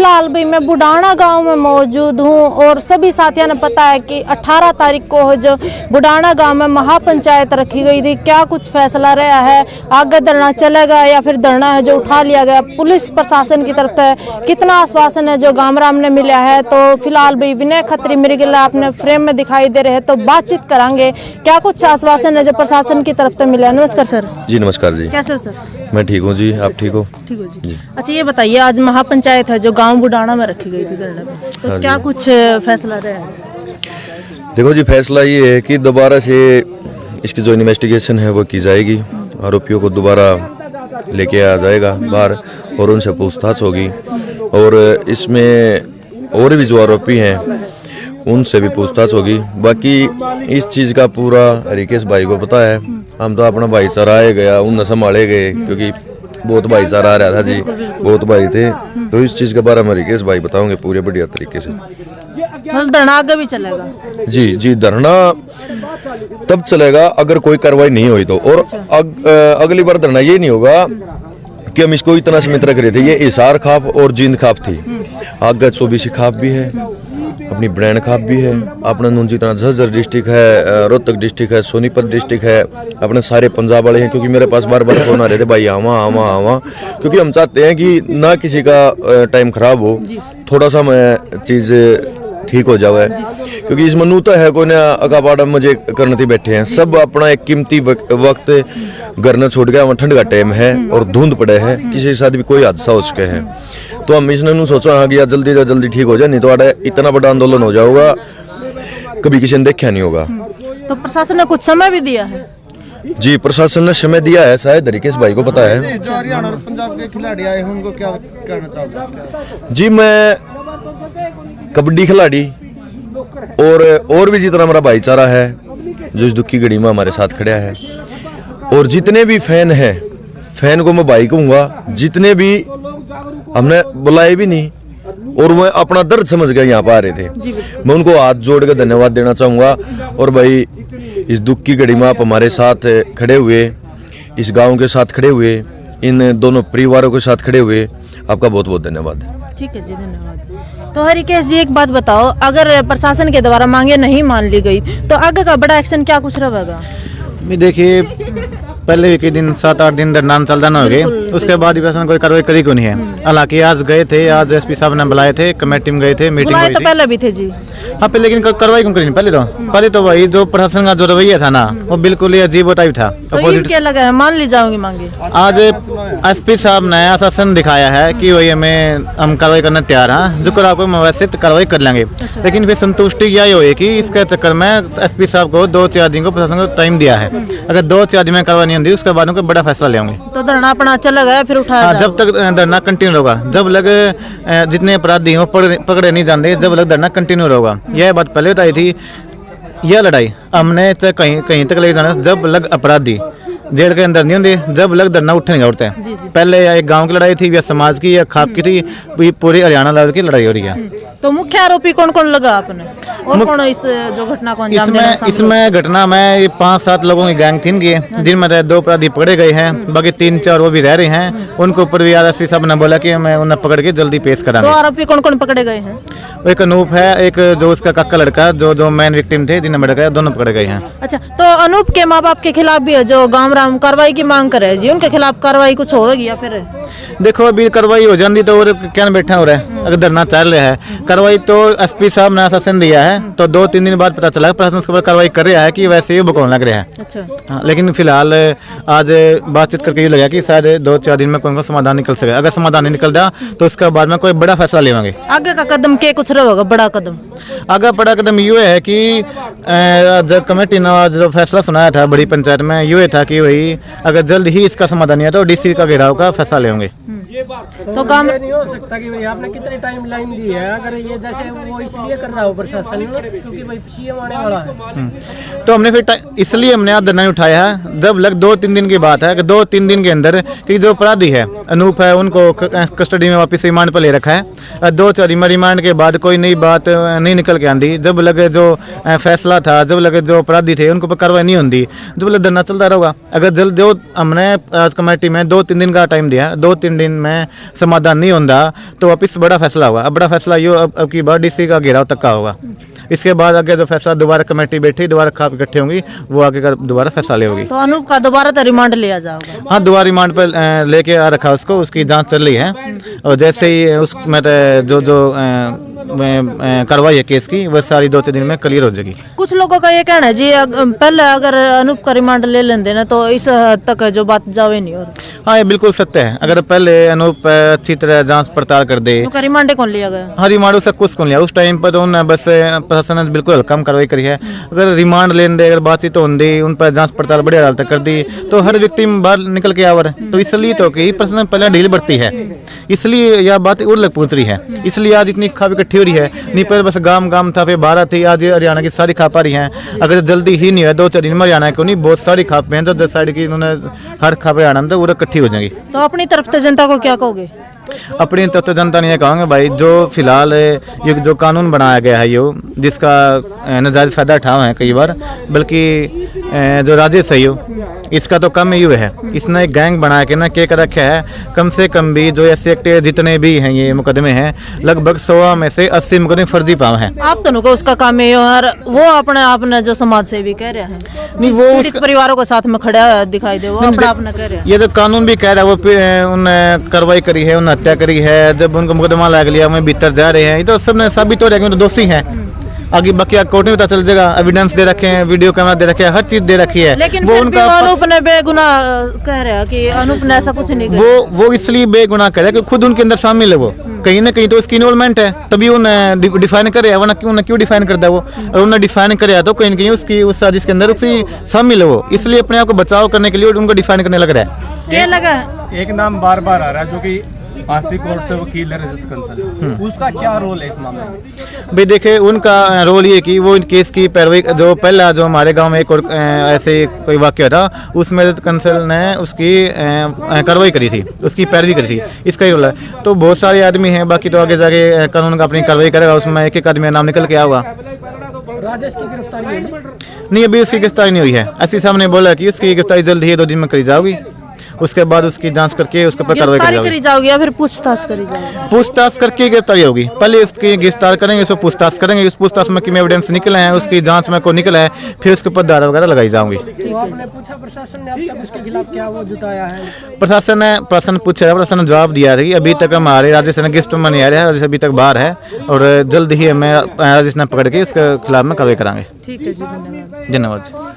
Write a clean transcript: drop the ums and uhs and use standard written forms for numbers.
फिलहाल भी मैं बुढ़ाना गांव में मौजूद हूं और सभी साथियों ने पता है कि 18 तारीख को जो बुढ़ाना गांव में महापंचायत रखी गई थी, क्या कुछ फैसला रहा है, आगे धरना चलेगा या फिर धरना है जो उठा लिया गया। पुलिस प्रशासन की तरफ से कितना आश्वासन है जो गामराम ने मिला है। तो फिलहाल भी विनय खत्री मेरे गिला अपने फ्रेम में दिखाई दे रहे हैं, तो बातचीत करांगे क्या कुछ आश्वासन है जो प्रशासन की तरफ से मिला। नमस्कार सर। जी नमस्कार जी। कैसे हो सर? मैं ठीक हूँ जी, आप ठीक हो? ठीक हो जी। अच्छा ये बताइए, आज महापंचायत है जो गांव बुढ़ाना में रखी गई थी धरने पे, तो हाँ क्या कुछ फैसला रहा है? देखो जी, फैसला ये है कि दोबारा से इसकी जो इन्वेस्टिगेशन है वो की जाएगी, आरोपियों को दोबारा लेके आ जाएगा बाहर और उनसे पूछताछ होगी, और इसमें और भी जो आरोपी हैं उनसे भी पूछताछ होगी। बाकी इस चीज़ का पूरा रिकेश भाई को पता है, हम तो अपना भाईचारा आए गया उन संभाले गए, क्योंकि बहुत भाईचारा आ रहा था जी, बहुत भाई थे। तो इस चीज़ के बारे में रिकेश भाई बताओगे पूरे बढ़िया तरीके से। धरना आगे भी चलेगा? जी जी, धरना तब चलेगा अगर कोई कार्रवाई नहीं हुई तो, और अगली बार धरना ये नहीं होगा कि हम इसको इतना सीमित रख रहे थे। ये हिसार खाप और जींद खाप थी, आगे चौबीसी खाप भी है, अपनी ब्रैंड खाप भी है, अपना जितना झज्जर डिस्ट्रिक्ट है, रोहतक डिस्ट्रिक्ट है, सोनीपत डिस्ट्रिक्ट है, अपने सारे पंजाब वाले हैं। क्योंकि मेरे पास बार बार फोन आ रहे थे भाई आवा आवा आवा, क्योंकि हम चाहते हैं कि ना किसी का टाइम खराब हो, थोड़ा सा मैं चीज़ ठीक हो जाए। क्योंकि इस मनु तो है कोई ना अकापाड़ा मजे करने थी बैठे हैं सब, अपना एक कीमती वक्त घर न छोड़ गया, वहाँ ठंड का टाइम है और धुंध पड़े है, किसी के साथ भी कोई हादसा हो चुके हैं। तो हम इसने सोचा हाँ कि यार जल्दी से जल्दी ठीक हो जाए, नहीं तो इतना बड़ा आंदोलन हो जाएगा कभी किसी ने देखा नहीं होगा। तो प्रशासन ने कुछ समय भी दिया है? जी प्रशासन ने समय दिया है, शायद रिकेश भाई को पता है। जो हरियाणा और पंजाब के खिलाड़ी आए हैं उनको क्या कहना चाहते हैं? जी मैं कबड्डी खिलाड़ी और भी जितना हमारा भाईचारा है जो इस दुख की घड़ी में हमारे साथ खड़ा है, और जितने भी फैन हैं, फैन को मैं भाई कहूँगा, जितने भी हमने बुलाए भी नहीं और मैं अपना दर्द समझ गया यहाँ पर आ रहे थे, मैं उनको हाथ जोड़ के धन्यवाद देना चाहूँगा। और भाई इस दुख की घड़ी में आप हमारे साथ खड़े हुए, इस गांव के साथ खड़े हुए, इन दोनों परिवारों के साथ खड़े हुए, आपका बहुत बहुत धन्यवाद। ठीक है जी, धन्यवाद। तो हरिकेश जी एक बात बताओ, अगर प्रशासन के द्वारा मांगे नहीं मान ली गई तो आगे का बड़ा एक्शन क्या कुछ रहेगा? देखिए पहले के दिन 7-8 दिन धरना चलता न हो गए, उसके बाद प्रशासन कोई कार्रवाई करी को नहीं है। हालांकि आज गए थे, आज एसपी साहब ने बुलाए थे, कमेटी में गए थे, मीटिंग हुई तो थी। पहले भी थे जी। हाँ पहले, लेकिन कार्रवाई क्यों करी? पहले तो वही जो प्रशासन का जो रवैया था ना, वो बिल्कुल ही अजीब टाइप था। तो क्या लगा है, मान ली जाओगी मांगे? आज एसपी साहब ने आश्वासन दिखाया है कि वही हम कार्रवाई करने तैयार हैं, जो कर आपको व्यवस्थित कार्रवाई कर लेंगे। लेकिन फिर संतुष्टि यही हुई कि इसके चक्कर में एसपी साहब को 2-4 दिन को प्रशासन को टाइम दिया है। अगर 2-4 दिन में कार्रवाई नहीं होती उसके बाद उनको बड़ा फैसला लेंगे। तो धरना अपना चलेगा फिर उठाया? हाँ, जब तक धरना कंटिन्यू होगा, जब लग जितने अपराधी हो पकड़े नहीं जाते, जब लग धरना कंटिन्यू होगा। यह बात पहले बताई थी। यह लड़ाई हमने चाहे कहीं तक लेके जाना, जब लग अपराधी जेल के अंदर नहीं होंगे, जब लग धरना उठने नहीं उठते। पहले एक गांव की लड़ाई थी या समाज की या खाप की थी, पूरी हरियाणा लेवल की लड़ाई हो रही है। तो मुख्य आरोपी कौन कौन लगा आपने, और कौन इस जो घटना को अंजाम देने में? इसमें घटना में 5-7 लोगों की गैंग थी, जिनमें 2 अपराधी पकड़े गए हैं, बाकी 3-4 वो भी रह रहे हैं। उनके ऊपर भी एसपी साहब ने बोला कि मैं उन्हें पकड़ के जल्दी पेश करांगे। 2 आरोपी कौन कौन पकड़े गए हैं? एक अनूप है, एक जो उसका काका लड़का जो मेन विक्टिम थे, जिन्हें पकड़ा गया, दोनों पकड़े गए हैं। अच्छा, तो अनूप के माँ बाप के खिलाफ भी है जो गामराम कार्रवाई की मांग करे जी, उनके खिलाफ कार्रवाई कुछ होगी या फिर? देखो अभी कार्रवाई हो जाती तो और क्या बैठा हो रहा है, अगर धरना चल रहा है। कार्रवाई तो एसपी साहब ने आश्वासन दिया है, तो 2-3 दिन बाद पता चला प्रशासन उसके ऊपर कार्रवाई कर रहा है कि वैसे ही बकौन लग रहा है। अच्छा। हाँ, लेकिन फिलहाल आज बातचीत करके ये लगा कि शायद 2-4 दिन में कोई समाधान निकल सके। अगर समाधान नहीं निकलता तो उसके बाद में कोई बड़ा फैसला लेंगे। आगे का कदम क्या कुछ रहेगा? बड़ा कदम आगे बड़ा कदम ये है कि जब कमेटी ने जो फैसला सुनाया था बड़ी पंचायत में, ये था कि वही अगर जल्द ही इसका समाधान नहीं है तो डीसी का घेराव का फैसला लेंगे। तो काम नहीं हो सकता कि भाई आपने कितनी टाइम लाइन दी है, अगर ये जैसे वो इसलिए कर रहा हो प्रशासन क्योंकि भाई सीएम आने वाला है। तो हमने फिर इसलिए हमने आज धरना उठाया है। जब लग 2-3 दिन की बात है कि 2-3 दिन के अंदर कि जो अपराधी है अनूप है, उनको कस्टडी में वापस रिमांड पर ले रखा है। 2-4 रिमांड के बाद कोई नई बात नहीं निकल के आती, जब लगे जो फैसला था, जब लगे जो अपराधी थे उनको पर कार्रवाई नहीं होती, जब लग धरना चलता रहेगा। अगर जल्द जो हमने आज कमेटी में 2-3 दिन का टाइम दिया, 2-3 दिन में समाधान नहीं होता तो वापस बड़ा फैसला होगा। अब बड़ा फैसला ये अब की बार डीसी का घेराव तक का होगा। इसके बाद आगे जो फैसला दोबारा कमेटी बैठी, दोबारा खाप इकट्ठे होंगी, वो आगे का दोबारा फैसला ले होगी। तो अनूप का दोबारा तो रिमांड लिया जाएगा? हाँ, दोबारा रिमांड पर लेके आ रखा उसको, उसकी जांच चल रही है और जैसे ही उसमें जो कार्रवाई है केस की वह सारी 2-4 दिन में क्लियर हो जाएगी। कुछ लोगों का ये कहना है जी पहले अगर अनूप का रिमांड ले लेते ना तो इस हद तक जो बात जावे नहीं। और हाँ, ये बिल्कुल सत्य है। अगर पहले अनूप अच्छी तरह जांच पड़ताल कर दे। उनका रिमांड कौन लिया गया? हाँ, रिमांड उसका कुछ कौन लिया उस टाइम पर, तो उन्होंने बस प्रशासन ने बिल्कुल कम कार्रवाई करी है। अगर रिमांड लेने दे, अगर बातचीत होती, उन पर जांच पड़ताल बड़ी अदालत कर दी तो हर व्यक्ति बाहर निकल के आवर है। तो इसलिए तो कि प्रशासन पहले ढील बढ़ती है, इसलिए यह बात उड़ लग पहुंच रही है। इसलिए आज इतनी खाप इकट्ठी हो रही है। नहीं पर बस गाम था, फिर भारत थी, आज हरियाणा की सारी खाप आ रही हैं। अगर जल्दी ही नहीं है 2-4 दिन में हरियाणा को नहीं, बहुत सारी खापें हैं जो साइड की इन्होंने हर खाप हरियाणा में वो इकट्ठी हो जाएंगी। तो अपनी तरफ से जनता को क्या कहोगे? अपनी तरफ तो जनता ने ये कहेंगे भाई, जो फिलहाल ये जो कानून बनाया गया है यो, जिसका नाजायज फायदा उठाया है कई बार, बल्कि जो राजेश है यो, इसका तो कम यू है। इसने एक गैंग बना के ना क्या कर रखा है, कम से कम भी जो ऐसे एक्ट जितने भी हैं ये मुकदमे हैं, लगभग 100 में से 80 मुकदमे फर्जी पाव हैं। आप तो को उसका काम है और वो अपने आप ने जो समाज सेवी कह रहे हैं, नहीं वो पीड़ित परिवारों के साथ में खड़ा दिखाई दे, वो अपना अपना कह रहे हैं। ये तो कानून भी कह रहा है, वो उन्हें कार्रवाई करी है, उन्हें हत्या करी है, जब उनको मुकदमा लग लिया वो भीतर जा रहे हैं, ये तो सबने साबित हो रहा है कि तो दोषी हैं। आगे बाकी कोर्ट में पता चल जाएगा, एविडेंस दे रखे हैं, वीडियो कैमरा दे रखे हैं, हर चीज दे रखी है। लेकिन वो उनका अनूप ने बेगुनाह कह रहा है कि अनूप ने ऐसा कुछ नहीं किया। वो इसलिए बेगुनाह कह रहा है कि खुद उनके अंदर शामिल है। वो कहीं ना कहीं तो उसकी इन्वॉल्वमेंट है, तभी उन्हें डिफाइन करे, वरना क्यों डिफाइन करता है वो। और उन्हें डिफाइन करे तो कहीं ना कहीं उसकी उस साजिश के अंदर उसकी शामिल है वो, इसलिए अपने आप को बचाव करने के लिए उनको डिफाइन करने लग रहा है। क्या लगा? एक नाम बार बार आ रहा है जो कि आसिफ कोर्ट से वकील है रजत कंसल, उसका क्या रोल है इस मामले में? भाई देखे, उनका रोल ये कि वो इन केस की पैरवी, जो पहला जो हमारे गांव में एक और ऐसे कोई वाक्य था, उसमें रजत कंसल ने उसकी कार्रवाई करी थी, उसकी पैरवी करी थी, इसका ही रोल है। तो बहुत सारे आदमी हैं, बाकी तो आगे जाके कानून का अपनी कार्रवाई करेगा, उसमें एक आदमी का नाम निकल के आएगा। राजेश की गिरफ्तारी हुई? नहीं, अभी उसकी गिरफ्तारी नहीं हुई है। ऐसी सामने बोला कि उसकी गिरफ्तारी जल्द ही 2 दिन में करी जाओगी, उसके बाद उसकी जांच करके उसके ऊपर कार्रवाई करी जाओगी या फिर पूछताछ करी जाएगी? पूछताछ करके गिरफ्तारी होगी। पहले उसकी गिरफ्तार करेंगे, उसको पूछताछ करेंगे, उस पूछताछ में कितने एविडेंस निकले हैं, उसकी जांच में कोई निकला है, फिर उसके ऊपर धारा वगैरह लगाई जाऊंगी। तो आपने पूछा प्रशासन ने अब तक उसके खिलाफ क्या वो जुटाया है? प्रशासन पूछा, प्रशासन ने जवाब दिया था कि अभी तक हमारे राजेश ने गिफ्ट में नहीं आ रहा है, राजेश अभी तक बाहर है और जल्द ही हमें राजेश ने पकड़ के इसके खिलाफ में कार्रवाई करांगे। ठीक है जी, धन्यवाद। धन्यवाद।